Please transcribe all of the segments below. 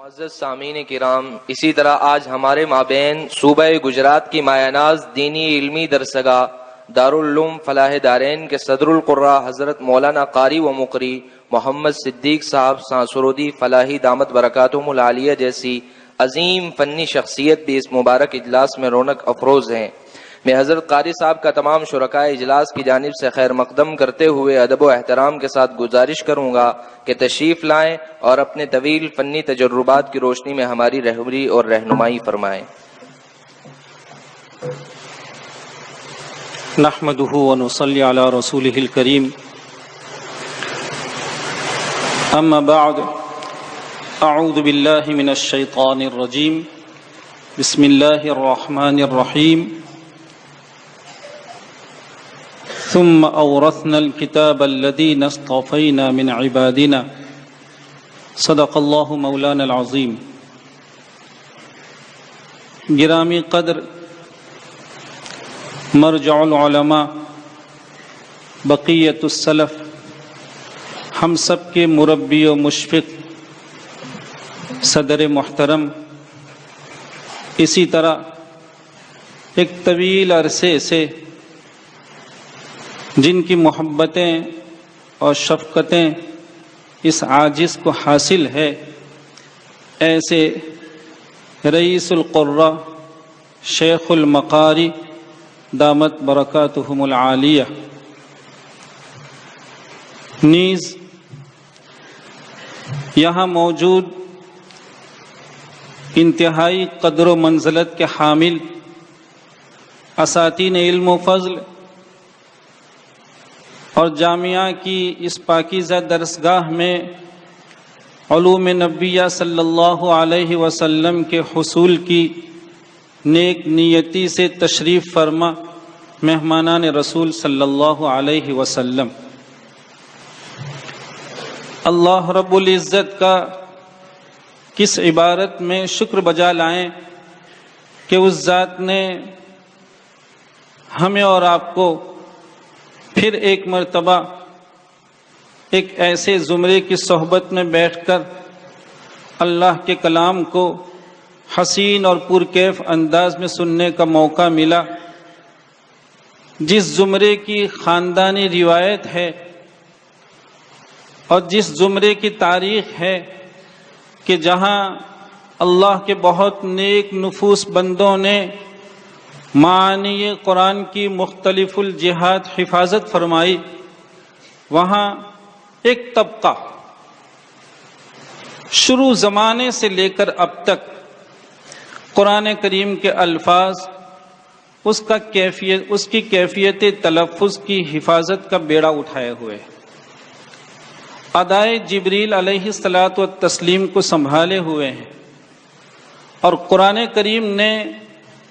معزز سامعین کرام، اسی طرح آج ہمارے مابین صوبہ گجرات کی مایہ ناز دینی علمی درسگاہ دارالعلوم فلاح دارین کے صدر القراء حضرت مولانا قاری و مقری محمد صدیق صاحب سانسرودی فلاحی دامت برکاتہم العالیہ جیسی عظیم فنی شخصیت بھی اس مبارک اجلاس میں رونق افروز ہیں۔ میں حضرت قاری صاحب کا تمام شرکائے اجلاس کی جانب سے خیر مقدم کرتے ہوئے ادب و احترام کے ساتھ گزارش کروں گا کہ تشریف لائیں اور اپنے طویل فنی تجربات کی روشنی میں ہماری رہبری اور رہنمائی فرمائیں۔ نحمده ونصلي على رسوله الكريم اما بعد اعوذ بالله من الشيطان الرجيم بسم الله الرحمن الرحيم ثم اورثنا الكتاب الذين اصطفينا من عبادنا صدق الله مولانا العظيم۔ گرامی قدر مرجع العلماء بقیت السلف، ہم سب کے مربی و مشفق صدر محترم، اسی طرح ایک طویل عرصے سے جن کی محبتیں اور شفقتیں اس عاجز کو حاصل ہے، ایسے رئیس القراء شیخ المقاری دامت برکاتہم العالیہ نیز یہاں موجود انتہائی قدر و منزلت کے حامل اساتین علم و فضل اور جامعہ کی اس پاکیزہ درسگاہ میں علوم نبویہ صلی اللہ علیہ وسلم کے حصول کی نیک نیتی سے تشریف فرما مہمانان رسول صلی اللہ علیہ وسلم، اللہ رب العزت کا کس عبارت میں شکر بجا لائیں کہ اس ذات نے ہمیں اور آپ کو پھر ایک مرتبہ ایک ایسے زمرے کی صحبت میں بیٹھ کر اللہ کے کلام کو حسین اور پرکیف انداز میں سننے کا موقع ملا، جس زمرے کی خاندانی روایت ہے اور جس زمرے کی تاریخ ہے کہ جہاں اللہ کے بہت نیک نفوس بندوں نے معانی قرآن کی مختلف الجہات حفاظت فرمائی، وہاں ایک طبقہ شروع زمانے سے لے کر اب تک قرآن کریم کے الفاظ اس کی کیفیت تلفظ کی حفاظت کا بیڑا اٹھائے ہوئے، ادائے جبریل علیہ الصلاۃ والتسلیم کو سنبھالے ہوئے ہیں، اور قرآن کریم نے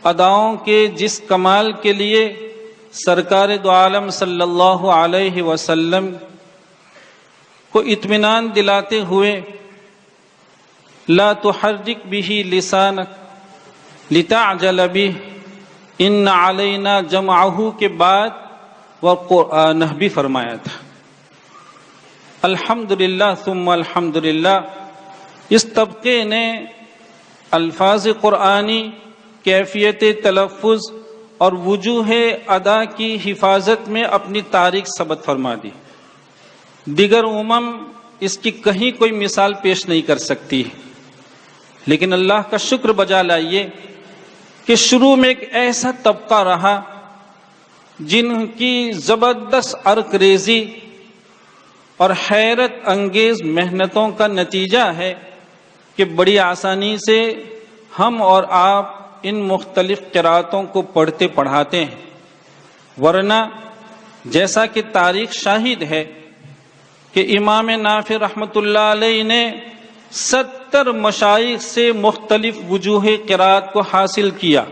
اداؤں کے جس کمال کے لیے سرکار دو عالم صلی اللہ علیہ وسلم کو اطمینان دلاتے ہوئے لا تحرک بہ لسانک لتعجل بہ ان علینا جمعہ کے بعد وقرآنہ بھی فرمایا تھا۔ الحمدللہ ثم الحمدللہ، اس طبقے نے الفاظ قرآنی، کیفیت تلفظ اور وجوہ ادا کی حفاظت میں اپنی تاریخ ثبت فرما دی۔ دیگر امم اس کی کہیں کوئی مثال پیش نہیں کر سکتی، لیکن اللہ کا شکر بجا لائیے کہ شروع میں ایک ایسا طبقہ رہا جن کی زبردست عرق ریزی اور حیرت انگیز محنتوں کا نتیجہ ہے کہ بڑی آسانی سے ہم اور آپ ان مختلف قرأتوں کو پڑھتے پڑھاتے ہیں، ورنہ جیسا کہ تاریخ شاہد ہے کہ امام نافع رحمۃ اللہ علیہ نے 70 مشائخ سے مختلف وجوہ قرأت کو حاصل کیا،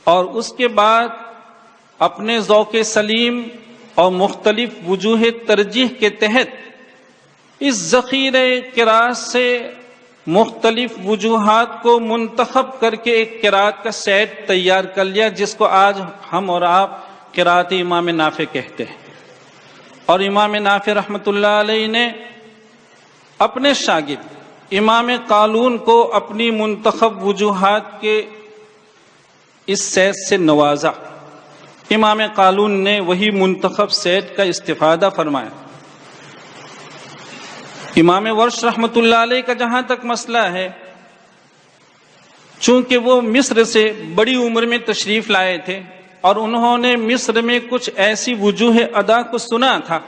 اور اس کے بعد اپنے ذوق سلیم اور مختلف وجوہ ترجیح کے تحت اس ذخیرہ قرأت سے مختلف وجوہات کو منتخب کر کے ایک قرأت کا سیٹ تیار کر لیا، جس کو آج ہم اور آپ قرأت امام نافع کہتے ہیں۔ اور امام نافع رحمۃ اللہ علیہ نے اپنے شاگرد امام قالون کو اپنی منتخب وجوہات کے اس سیٹ سے نوازا۔ امام قالون نے وہی منتخب سیٹ کا استفادہ فرمایا۔ امام ورش رحمۃ اللہ علیہ کا جہاں تک مسئلہ ہے، چونکہ وہ مصر سے بڑی عمر میں تشریف لائے تھے اور انہوں نے مصر میں کچھ ایسی وجوہ ادا کو سنا تھا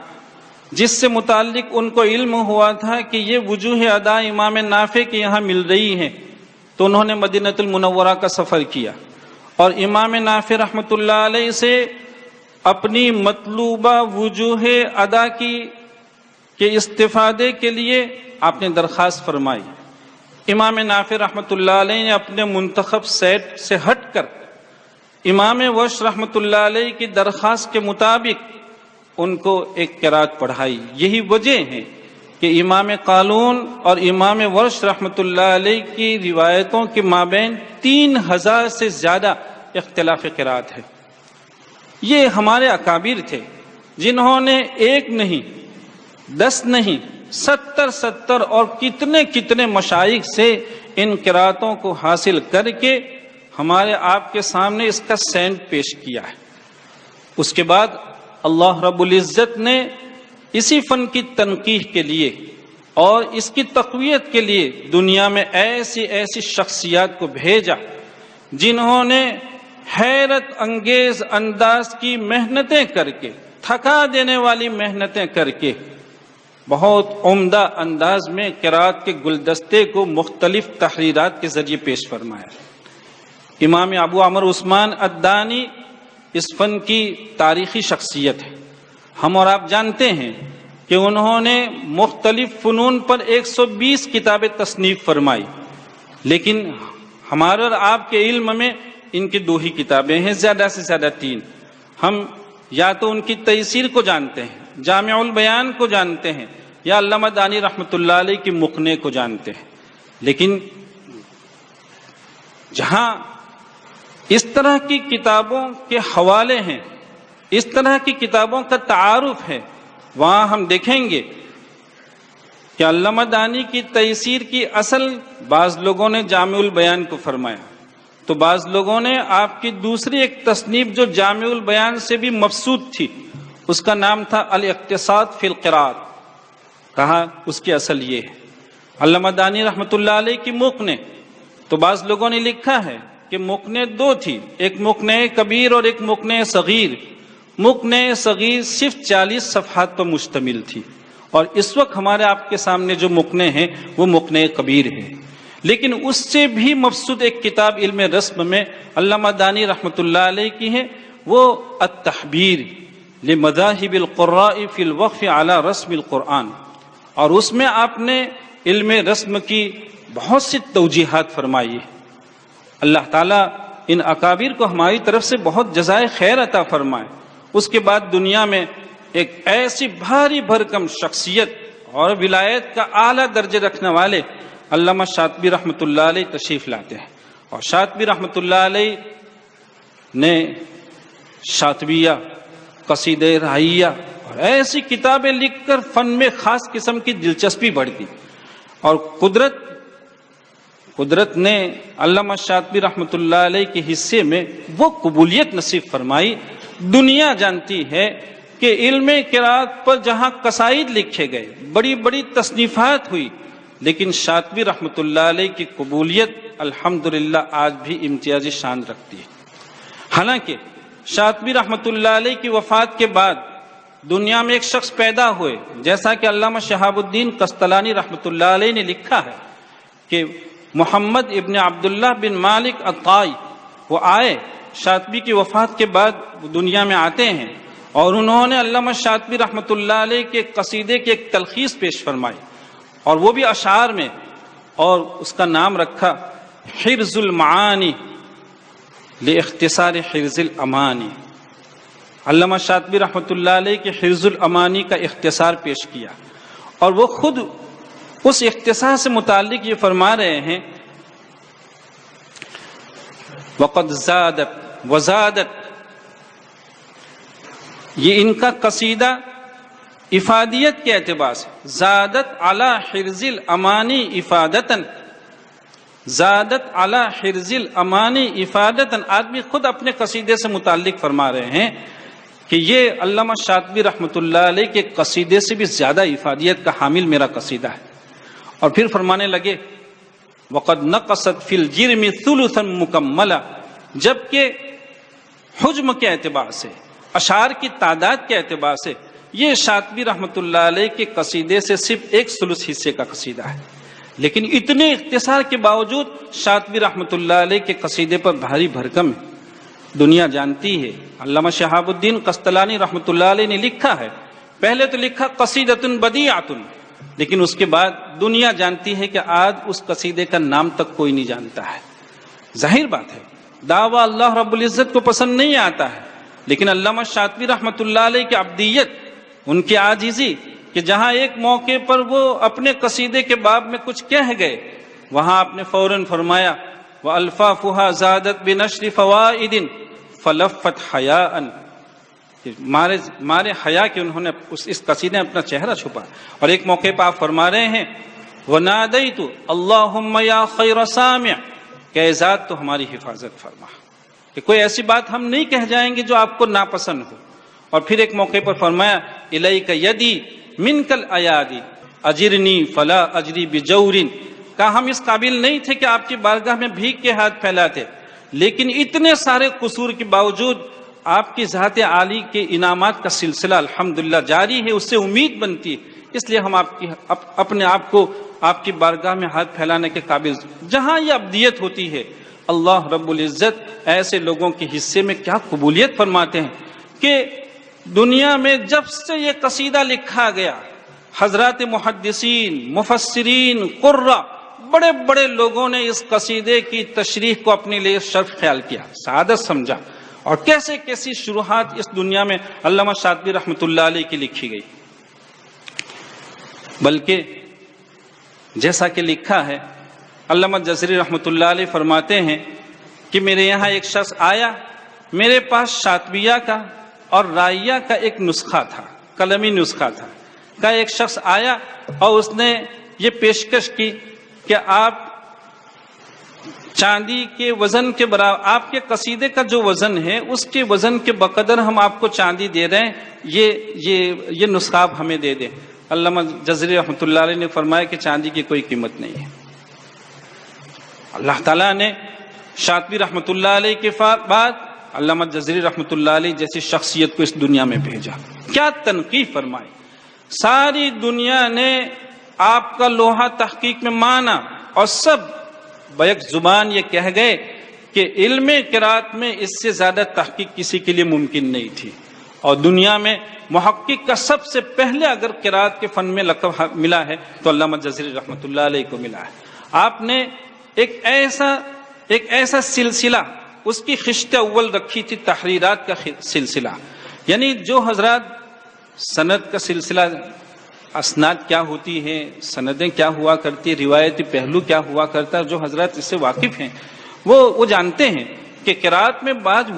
جس سے متعلق ان کو علم ہوا تھا کہ یہ وجوہ ادا امام نافع کے یہاں مل رہی ہیں، تو انہوں نے مدینہ المنورہ کا سفر کیا اور امام نافع رحمۃ اللہ علیہ سے اپنی مطلوبہ وجوہ ادا کی کے استفادے کے لیے آپ نے درخواست فرمائی۔ امام نافع رحمۃ اللہ علیہ نے اپنے منتخب سیٹ سے ہٹ کر امام ورش رحمۃ اللہ علیہ کی درخواست کے مطابق ان کو ایک قرات پڑھائی۔ یہی وجہ ہے کہ امام قالون اور امام ورش رحمۃ اللہ علیہ کی روایتوں کے مابین 3000 سے زیادہ اختلاف قرات ہے۔ یہ ہمارے اکابر تھے جنہوں نے ایک نہیں، 10 نہیں، 70 اور کتنے مشائخ سے ان قراتوں کو حاصل کر کے ہمارے آپ کے سامنے اس کا سینڈ پیش کیا ہے۔ اس کے بعد اللہ رب العزت نے اسی فن کی تنقیح کے لیے اور اس کی تقویت کے لیے دنیا میں ایسی شخصیات کو بھیجا جنہوں نے حیرت انگیز انداز کی محنتیں کر کے، تھکا دینے والی محنتیں کر کے بہت عمدہ انداز میں قرات کے گلدستے کو مختلف تحریرات کے ذریعے پیش فرمایا۔ امام ابو عمر عثمان الدانی اس فن کی تاریخی شخصیت ہے۔ ہم اور آپ جانتے ہیں کہ انہوں نے مختلف فنون پر 120 کتابیں تصنیف فرمائی، لیکن ہمارے اور آپ کے علم میں ان کی 2 ہی کتابیں ہیں، زیادہ سے زیادہ 3۔ ہم یا تو ان کی تیسیر کو جانتے ہیں، جامع البیان کو جانتے ہیں، یا علامہ دانی رحمۃ اللہ علیہ کی مقنع کو جانتے ہیں۔ لیکن جہاں اس طرح کی کتابوں کے حوالے ہیں، اس طرح کی کتابوں کا تعارف ہے، وہاں ہم دیکھیں گے کہ علامہ دانی کی تیسیر کی اصل بعض لوگوں نے جامع البیان کو فرمایا، تو بعض لوگوں نے آپ کی دوسری ایک تصنیف جو جامع البیان سے بھی مبسوط تھی، اس کا نام تھا الاقتصاد فی القراءۃ، کہا اس کی اصل یہ ہے۔ علامہ دانی رحمۃ اللہ علیہ کی مقنع، تو بعض لوگوں نے لکھا ہے کہ مقنع 2 تھی، ایک مقنع کبیر اور ایک مقنع صغیر۔ مقنع صغیر صرف 40 صفحات پر مشتمل تھی، اور اس وقت ہمارے آپ کے سامنے جو مقنع ہے وہ مقنع کبیر ہے۔ لیکن اس سے بھی مبسوط ایک کتاب علم رسم میں علامہ دانی رحمۃ اللہ علیہ کی ہے، وہ التحبیر لمذاہب القراء فی الوقف علی رسم القرآن، اور اس میں آپ نے علم رسم کی بہت سی توجیحات فرمائی ہے۔ اللہ تعالیٰ ان اکابر کو ہماری طرف سے بہت جزائے خیر عطا فرمائے۔ اس کے بعد دنیا میں ایک ایسی بھاری بھرکم شخصیت اور ولایت کا اعلیٰ درجے رکھنے والے علامہ شاطبی رحمۃ اللہ علیہ تشریف لاتے ہیں، اور شاطبی رحمۃ اللہ علیہ نے شاطبیہ، قصیدہ رائیہ اور ایسی کتابیں لکھ کر فن میں خاص قسم کی دلچسپی بڑھ دی، اور قدرت نے علامہ شاطبی رحمۃ اللہ علیہ کے حصے میں وہ قبولیت نصیب فرمائی۔ دنیا جانتی ہے کہ علم قرات پر جہاں قصائد لکھے گئے، بڑی بڑی تصنیفات ہوئی، لیکن شاطبی رحمۃ اللہ علیہ کی قبولیت الحمدللہ آج بھی امتیازی شان رکھتی ہے۔ حالانکہ شاطبی رحمۃ اللہ علیہ کی وفات کے بعد دنیا میں ایک شخص پیدا ہوئے، جیسا کہ علامہ شہاب الدین قسطلانی رحمۃ اللہ علیہ نے لکھا ہے کہ محمد ابن عبداللہ بن مالک الطائی، وہ آئے شاطبی کی وفات کے بعد دنیا میں آتے ہیں، اور انہوں نے علامہ شاطبی رحمۃ اللہ علیہ کے قصیدے کی ایک تلخیص پیش فرمائی، اور وہ بھی اشعار میں، اور اس کا نام رکھا حرز المعانی لاختصار حرز الامانی۔ علامہ شاطبی رحمۃ اللہ علیہ کے حرز الامانی کا اختصار پیش کیا، اور وہ خود اس اختصار سے متعلق یہ فرما رہے ہیں وقد زادت وزادت، یہ ان کا قصیدہ افادیت کے اعتبار سے زادت علی حرز الامانی افادتن، زادت علی حرز الامانی افادتن، آدمی خود اپنے قصیدے سے متعلق فرما رہے ہیں کہ یہ علامہ شاطبی رحمۃ اللہ علیہ کے قصیدے سے بھی زیادہ افادیت کا حامل میرا قصیدہ ہے۔ اور پھر فرمانے لگے وقد نقصت فی الجرم ثلثا مکملا، جبکہ حجم کے اعتبار سے، اشعار کی تعداد کے اعتبار سے یہ شاطبی رحمۃ اللہ علیہ کے قصیدے سے صرف 1/3 حصے کا قصیدہ ہے، لیکن اتنے اختصار کے باوجود شاطبی رحمۃ اللہ علیہ کے قصیدے پر بھاری بھرکم ہے۔ دنیا جانتی ہے، علامہ شہاب الدین قسطلانی رحمۃ اللہ علیہ نے لکھا ہے، پہلے تو لکھا قصیدۃ بدیعۃ، لیکن اس کے بعد دنیا جانتی ہے کہ آج اس قصیدے کا نام تک کوئی نہیں جانتا ہے۔ ظاہر بات ہے دعویٰ اللہ رب العزت کو پسند نہیں آتا ہے، لیکن علامہ شاطبی رحمۃ اللہ علیہ کی عبدیت، ان کی عاجزی، کہ جہاں ایک موقع پر وہ اپنے قصیدے کے باب میں کچھ کہہ گئے، وہاں آپ نے فوراً فرمایا وَأَلْفَافُهَا زَادَتْ بِنَشْرِ فَوَائِدٍ فَلَفَّتْ حَيَاءً، مارے حیا کہ انہوں نے اس قصیدے میں اپنا چہرہ چھپا۔ اور ایک موقع پہ آپ فرما رہے ہیں وَنَادَيْتُ اللَّهُمَّ يَا خَيْرَ سَامِعٍ، کہ اے ذات تو ہماری حفاظت فرما، کہ کوئی ایسی بات ہم نہیں کہہ جائیں گے جو آپ کو ناپسند ہو۔ اور پھر ایک موقع پر فرمایا الیک یدی منک الایادی اجرنی فلا اجری بجور، کہا ہم اس قابل نہیں تھے کہ آپ کی بارگاہ میں بھیک کے ہاتھ پھیلاتے، لیکن اتنے سارے قصور کے باوجود آپ کی ذات عالی کے انعامات کا سلسلہ الحمدللہ جاری ہے، اس سے امید بنتی ہے، اس لیے ہم اپنے آپ کو آپ کی بارگاہ میں ہاتھ پھیلانے کے قابل۔ جہاں یہ عبدیت ہوتی ہے، اللہ رب العزت ایسے لوگوں کے حصے میں کیا قبولیت فرماتے ہیں کہ دنیا میں جب سے یہ قصیدہ لکھا گیا، حضرات محدثین، مفسرین، قراء، بڑے بڑے لوگوں نے اس قصیدے کی تشریح کو اپنے لیے شرف خیال کیا، سعادت سمجھا، اور کیسے کیسی شروحات اس دنیا میں علامہ شاطبی رحمۃ اللہ علیہ کی لکھی گئی۔ بلکہ جیسا کہ لکھا ہے، علامہ جزری رحمۃ اللہ علیہ فرماتے ہیں کہ میرے یہاں ایک شخص آیا، میرے پاس شاطبیہ کا اور رائیہ کا ایک نسخہ تھا، قلمی نسخہ تھا، کا ایک شخص آیا اور اس نے یہ پیشکش کی کہ آپ چاندی کے وزن کے برابر، آپ کے قصیدے کا جو وزن ہے اس کے وزن کے بقدر ہم آپ کو چاندی دے رہے ہیں، یہ نسخہ آپ ہمیں دے دیں۔ علامہ جزری رحمۃ اللہ علیہ نے فرمایا کہ چاندی کی کوئی قیمت نہیں ہے۔ اللہ تعالیٰ نے شاطبی رحمۃ اللہ علیہ کے بعد علامہ جزری رحمۃ اللہ علیہ جیسی شخصیت کو اس دنیا میں بھیجا، کیا تنقید فرمائی، ساری دنیا نے آپ کا لوہا تحقیق میں مانا، اور سب بیک زبان یہ کہہ گئے کہ علم قرات میں اس سے زیادہ تحقیق کسی کے لیے ممکن نہیں تھی، اور دنیا میں محقق کا سب سے پہلے اگر قرات کے فن میں لقب ملا ہے تو علامہ جزری رحمۃ اللہ علیہ کو ملا ہے۔ آپ نے ایک ایسا سلسلہ، اس کی خشت اول رکھی تھی تحریرات کا سلسلہ، یعنی جو حضرات سند کا سلسلہ، اسناد کیا ہوتی ہیں، سندیں کیا ہوا کرتی ہیں، روایتی پہلو کیا ہوا کرتا ہے، جو حضرات اس سے واقف ہیں وہ جانتے ہیں کہ قرات میں بعض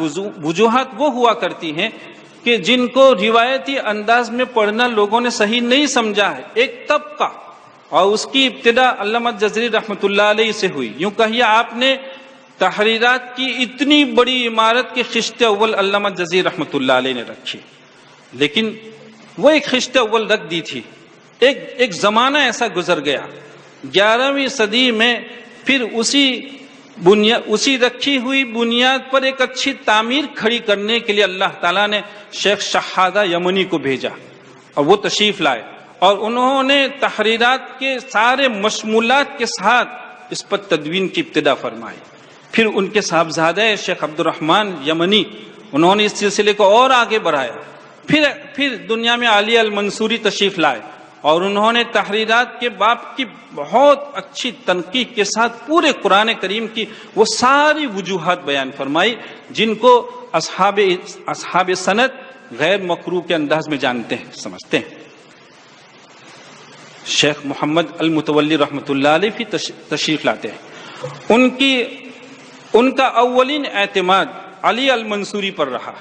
وجوہات وہ ہوا کرتی ہیں کہ جن کو روایتی انداز میں پڑھنا لوگوں نے صحیح نہیں سمجھا ہے، ایک طبقہ، اور اس کی ابتدا علامہ جزری رحمۃ اللہ علیہ سے ہوئی۔ یوں کہیے آپ نے تحریرات کی اتنی بڑی عمارت کی خشت اول علامہ جزری رحمۃ اللہ علیہ نے رکھی، لیکن وہ ایک خشت اول رکھ دی تھی، ایک زمانہ ایسا گزر گیا 11ویں صدی میں، پھر اسی رکھی ہوئی بنیاد پر ایک اچھی تعمیر کھڑی کرنے کے لیے اللہ تعالیٰ نے شیخ شہادہ یمنی کو بھیجا، اور وہ تشریف لائے، اور انہوں نے تحریرات کے سارے مشمولات کے ساتھ اس پر تدوین کی ابتدا فرمائی۔ پھر ان کے صاحبزادہ شیخ عبد الرحمن یمنی، انہوں نے اس سلسلے کو اور آگے بڑھایا۔ پھر دنیا میں علی المنصوری تشریف لائے، اور انہوں نے تحریرات کے باب کی بہت اچھی تنقیح کے ساتھ پورے قرآن کریم کی وہ ساری وجوہات بیان فرمائی جن کو اصحاب سند غیر مقروء کے انداز میں جانتے ہیں، سمجھتے ہیں۔ شیخ محمد المتولی رحمۃ اللہ علیہ بھی تشریف لاتے ہیں، ان کا اولین اعتماد علی المنصوری پر رہا،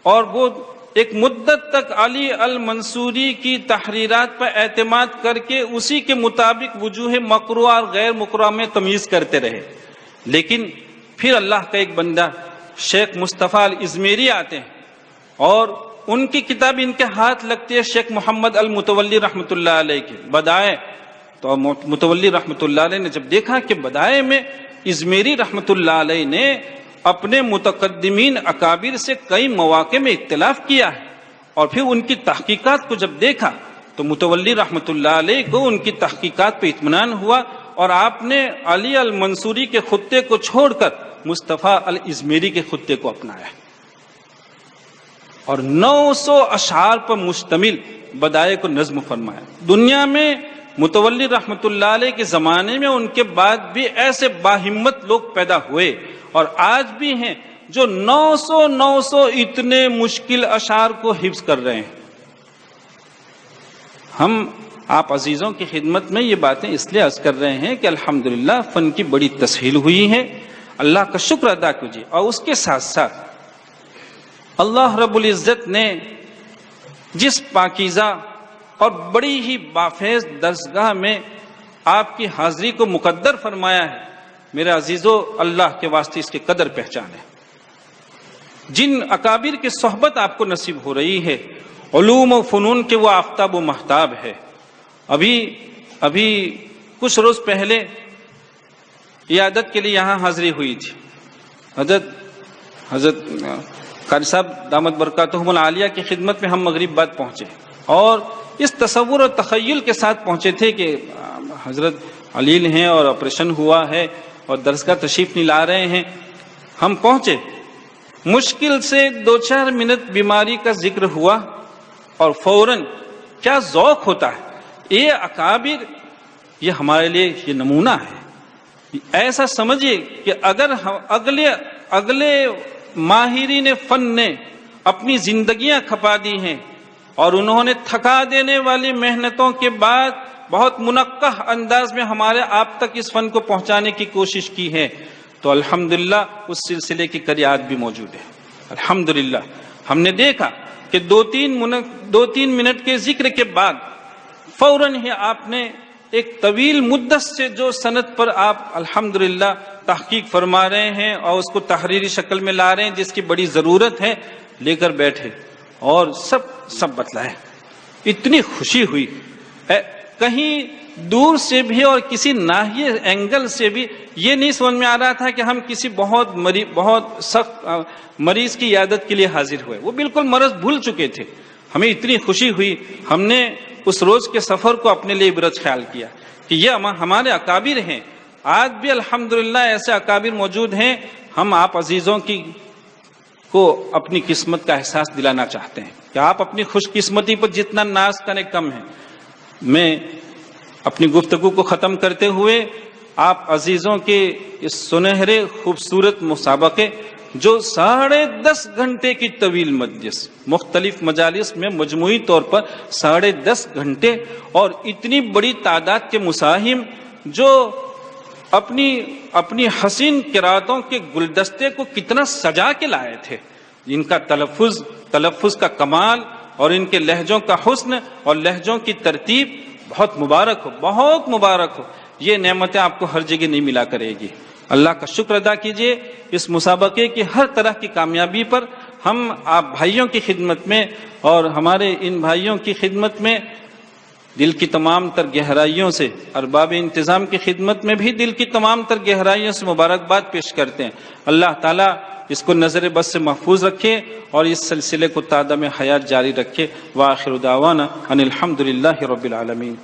اور وہ ایک مدت تک علی المنصوری کی تحریرات پر اعتماد کر کے اسی کے مطابق وجوہ مقروءہ اور غیر مقروءہ میں تمیز کرتے رہے، لیکن پھر اللہ کا ایک بندہ شیخ مصطفیٰ الازمیری آتے ہیں اور ان کی کتاب ان کے ہاتھ لگتی ہے شیخ محمد المتولی رحمۃ اللہ علیہ کی بدائع. تو متولی رحمۃ اللہ علیہ نے جب دیکھا کہ بدائع میں ازمیری رحمۃ اللہ علیہ نے اپنے متقدمین اکابر سے کئی مواقع میں اختلاف کیا ہے، اور پھر ان کی تحقیقات کو جب دیکھا تو متولی رحمۃ اللہ علیہ کو ان کی تحقیقات پہ اطمینان ہوا، اور آپ نے علی المنصوری کے خطے کو چھوڑ کر مصطفیٰ الازمیری کے خطے کو اپنایا اور 900 اشعار پر مشتمل بدائع کو نظم فرمایا. دنیا میں متولی رحمۃ اللہ علیہ کے زمانے میں ان کے بعد بھی ایسے باہمت لوگ پیدا ہوئے اور آج بھی ہیں جو 900 اتنے مشکل اشعار کو حفظ کر رہے ہیں. ہم آپ عزیزوں کی خدمت میں یہ باتیں اس لیے عرض کر رہے ہیں کہ الحمدللہ فن کی بڑی تسہیل ہوئی ہے، اللہ کا شکر ادا کیجیے. اور اس کے ساتھ ساتھ اللہ رب العزت نے جس پاکیزہ اور بڑی ہی بافیض درسگاہ میں آپ کی حاضری کو مقدر فرمایا ہے، میرے عزیزو اللہ کے واسطے اس کی قدر پہچانے. جن اکابر کی صحبت آپ کو نصیب ہو رہی ہے، علوم و فنون کے وہ آفتاب و مہتاب ہے. ابھی کچھ روز پہلے عیادت کے لیے یہاں حاضری ہوئی تھی. حضرت قاری صاحب دامت برکاتہم العالیہ کی خدمت میں ہم مغرب بعد پہنچے اور اس تصور اور تخیل کے ساتھ پہنچے تھے کہ حضرت علیل ہیں اور آپریشن ہوا ہے اور درسگاہ تشریف نہیں لا رہے ہیں. ہم پہنچے، مشکل سے 2-4 منٹ بیماری کا ذکر ہوا اور فوراً کیا ذوق ہوتا ہے. یہ اکابر یہ ہمارے لیے یہ نمونہ ہے. ایسا سمجھیے کہ اگر اگلے ماہرین فن نے اپنی زندگیاں کھپا دی ہیں اور انہوں نے تھکا دینے والی محنتوں کے بعد بہت منقح انداز میں ہمارے آپ تک اس فن کو پہنچانے کی کوشش کی ہے، تو الحمدللہ اس سلسلے کی قریات بھی موجود ہے. الحمدللہ ہم نے دیکھا کہ 2-3 منٹ کے ذکر کے بعد فوراً ہی آپ نے ایک طویل مدت سے جو سند پر آپ الحمدللہ تحقیق فرما رہے ہیں اور اس کو تحریری شکل میں لا رہے ہیں، جس کی بڑی ضرورت ہے، لے کر بیٹھے اور سب بتلائے. اتنی خوشی ہوئی، کہیں دور سے بھی اور کسی ناحیے اینگل سے بھی یہ نہیں سمجھ میں آ رہا تھا کہ ہم کسی بہت سخت مریض کی عیادت کے لیے حاضر ہوئے. وہ بالکل مرض بھول چکے تھے. ہمیں اتنی خوشی ہوئی، ہم نے اس روز کے سفر کو اپنے لیے عبرت خیال کیا کہ یہ ہمارے اکابر ہیں. آج بھی الحمدللہ ایسے اکابر موجود ہیں. ہم آپ عزیزوں کو اپنی قسمت کا احساس دلانا چاہتے ہیں کہ آپ اپنی خوش قسمتی پر جتنا ناز کریں کم ہے. میں اپنی گفتگو کو ختم کرتے ہوئے آپ عزیزوں کے اس سنہرے خوبصورت مسابقے جو 10.5 گھنٹے کی طویل مجلس، مختلف مجالس میں مجموعی طور پر 10.5 گھنٹے اور اتنی بڑی تعداد کے مساہم جو اپنی حسین قراتوں کے گلدستے کو کتنا سجا کے لائے تھے، ان کا تلفظ کا کمال اور ان کے لہجوں کا حسن اور لہجوں کی ترتیب بہت مبارک ہو، بہت مبارک ہو. یہ نعمتیں آپ کو ہر جگہ نہیں ملا کرے گی. اللہ کا شکر ادا کیجئے اس مسابقے کی ہر طرح کی کامیابی پر. ہم آپ بھائیوں کی خدمت میں اور ہمارے ان بھائیوں کی خدمت میں دل کی تمام تر گہرائیوں سے، ارباب انتظام کی خدمت میں بھی دل کی تمام تر گہرائیوں سے مبارکباد پیش کرتے ہیں. اللہ تعالیٰ اس کو نظر بد سے محفوظ رکھے اور اس سلسلے کو تعداد میں حیات جاری رکھے. وآخر دعوانا ان الحمدللہ رب العالمین.